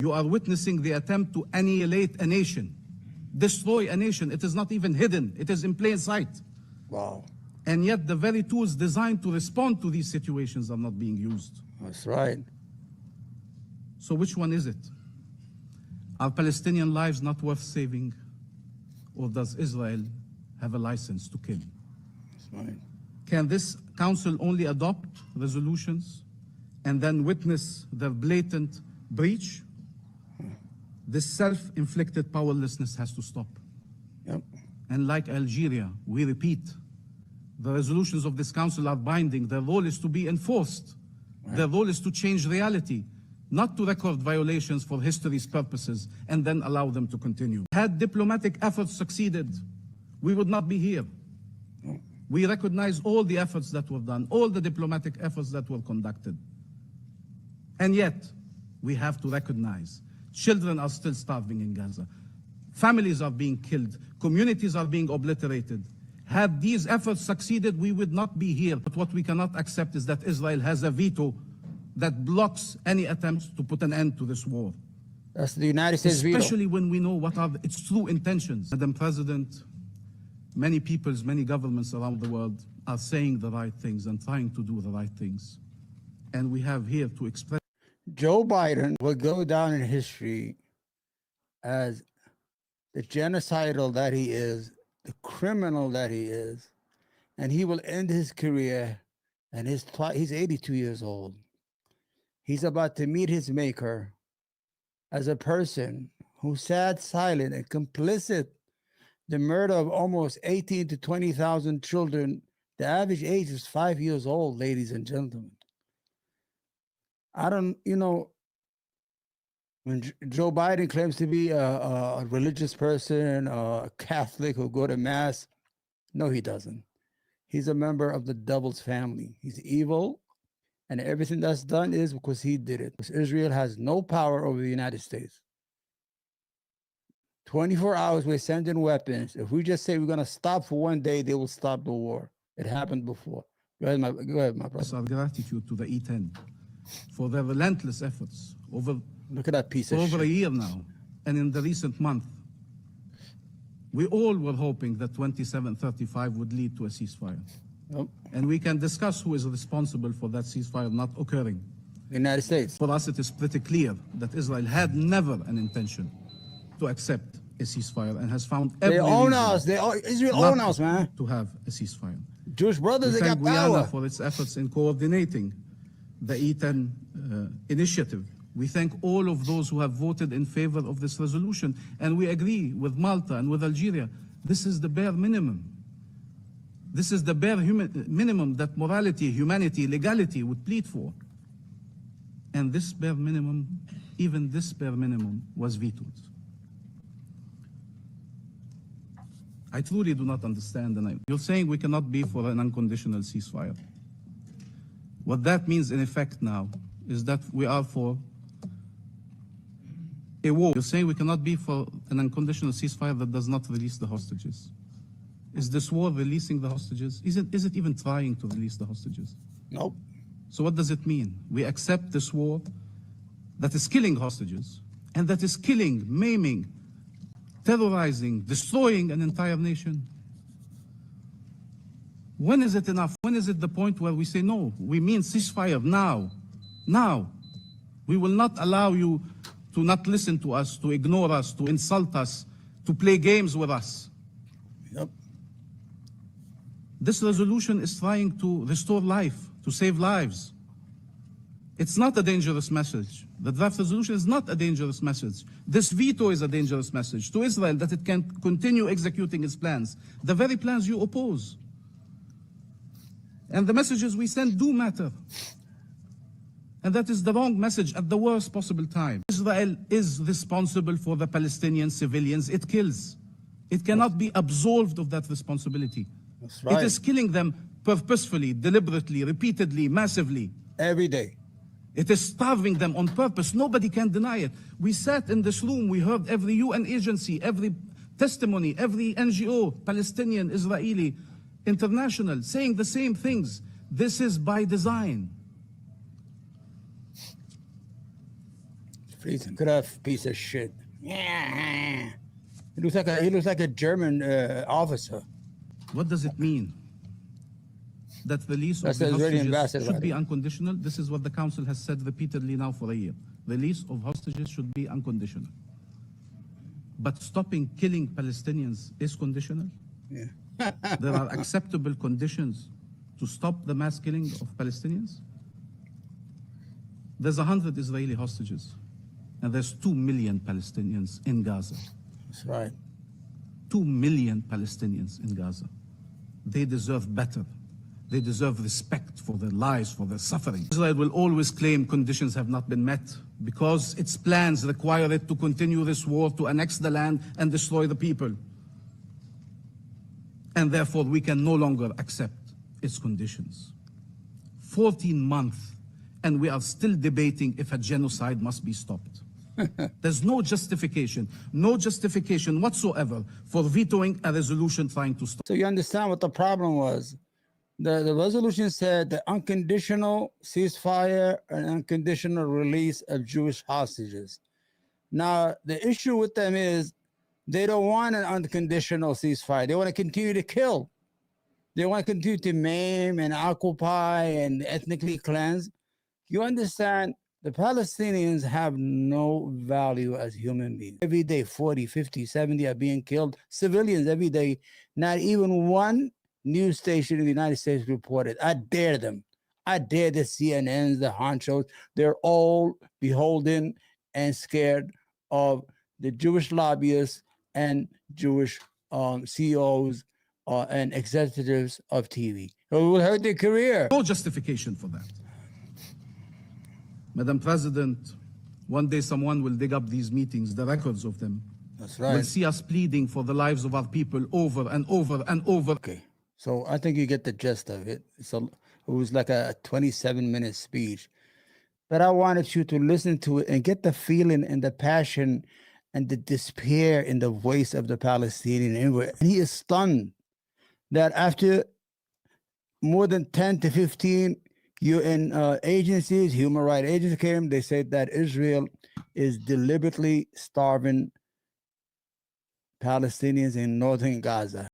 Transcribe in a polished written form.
You are witnessing the attempt to annihilate a nation, destroy a nation. It is not even hidden. It is in plain sight. Wow. And yet the very tools designed to respond to these situations are not being used. That's right. So which one is it? Are Palestinian lives not worth saving? Or does Israel have a license to kill? That's right. Can this council only adopt resolutions and then witness their blatant breach? This self-inflicted powerlessness has to stop. Yep. And like Algeria, we repeat, the resolutions of this council are binding. Their role is to be enforced. Right. Their role is to change reality, not to record violations for history's purposes and then allow them to continue. Had diplomatic efforts succeeded, we would not be here. No. We recognize all the efforts that were done, all the diplomatic efforts that were conducted. And yet, we have to recognize children are still starving in Gaza. Families are being killed. Communities are being obliterated. Had these efforts succeeded, we would not be here. But what we cannot accept is that Israel has a veto that blocks any attempts to put an end to this war. That's the United States veto. Especially when we know what are its true intentions. Madam President, many peoples, many governments around the world are saying the right things and trying to do the right things. And we have here to express. Joe Biden will go down in history as the genocidal that he is, the criminal that he is, and he will end his career, and he's 82 years old. He's about to meet his maker as a person who sat silent and complicit the murder of almost 18 to 20,000 children. The average age is 5 years old, ladies and gentlemen. I don't, when Joe Biden claims to be a religious person, a Catholic who go to mass, no, he doesn't. He's a member of the devil's family. He's evil, and everything that's done is because he did it. Because Israel has no power over the United States. 24 hours, we're sending weapons. If we just say we're going to stop for one day, they will stop the war. It happened before. Go ahead, my brother. Our gratitude to the E10 for their relentless efforts Look at that piece for of over shit. a year now, and in the recent month. We all were hoping that 2735 would lead to a ceasefire. Nope. And we can discuss who is responsible for that ceasefire not occurring. The United States. For us, it is pretty clear that Israel had never an intention to accept a ceasefire and has found every They own reason us. Israel own us, man. to have a ceasefire. Jewish brothers, We they thank got Guyana power. for its efforts in coordinating the E10 initiative. We thank all of those who have voted in favor of this resolution. And we agree with Malta and with Algeria. This is the bare minimum. This is the bare minimum that morality, humanity, legality would plead for. And this bare minimum, even this bare minimum, was vetoed. I truly do not understand. And you're saying we cannot be for an unconditional ceasefire. What that means in effect now is that we are for a war. You're saying we cannot be for an unconditional ceasefire that does not release the hostages. Is this war releasing the hostages? Is it even trying to release the hostages? Nope. So what does it mean? We accept this war that is killing hostages and that is killing, maiming, terrorizing, destroying an entire nation. When is it enough? When is it the point where we say, no, we mean ceasefire now? Now. We will not allow you to not listen to us, to ignore us, to insult us, to play games with us. Yep. This resolution is trying to restore life, to save lives. It's not a dangerous message. The draft resolution is not a dangerous message. This veto is a dangerous message to Israel that it can continue executing its plans, the very plans you oppose. And the messages we send do matter. And that is the wrong message at the worst possible time. Israel is responsible for the Palestinian civilians it kills. It cannot be absolved of that responsibility. That's right. It is killing them purposefully, deliberately, repeatedly, massively. Every day. It is starving them on purpose. Nobody can deny it. We sat in this room, we heard every UN agency, every testimony, every NGO, Palestinian, Israeli, international, saying the same things. This is by design. freezing. Look at that piece of shit. Yeah. He looks like a German officer. What does it mean? That release of That's the the Israeli hostages ambassador, should by be the way. unconditional. This is what the Council has said repeatedly now for a year. Release of hostages should be unconditional. But stopping killing Palestinians is conditional. Yeah. There are acceptable conditions to stop the mass killing of Palestinians. There's 100 Israeli hostages, and there's 2 million Palestinians in Gaza. That's right. 2 million Palestinians in Gaza. They deserve better. They deserve respect for their lives, for their suffering. Israel will always claim conditions have not been met because its plans require it to continue this war, to annex the land and destroy the people. And therefore, we can no longer accept its conditions. 14 months, and we are still debating if a genocide must be stopped. There's no justification whatsoever for vetoing a resolution trying to stop. So you understand what the problem was. The resolution said the unconditional ceasefire and unconditional release of Jewish hostages. Now, the issue with them is they don't want an unconditional ceasefire. They want to continue to kill. They want to continue to maim and occupy and ethnically cleanse. You understand, the Palestinians have no value as human beings. Every day, 40, 50, 70 are being killed. Civilians every day. Not even one news station in the United States reported. I dare them. I dare the CNNs, the honchos. They're all beholden and scared of the Jewish lobbyists and Jewish CEOs and executives of TV. It will hurt their career. No justification for that. Madam President, one day someone will dig up these meetings, the records of them. That's right. Will see us pleading for the lives of our people over and over and over. Okay, so I think you get the gist of it. It was like a 27-minute speech, but I wanted you to listen to it and get the feeling and the passion and the despair in the voice of the Palestinian. And he is stunned that after more than 10 to 15 UN agencies, human rights agencies came, they said that Israel is deliberately starving Palestinians in northern Gaza.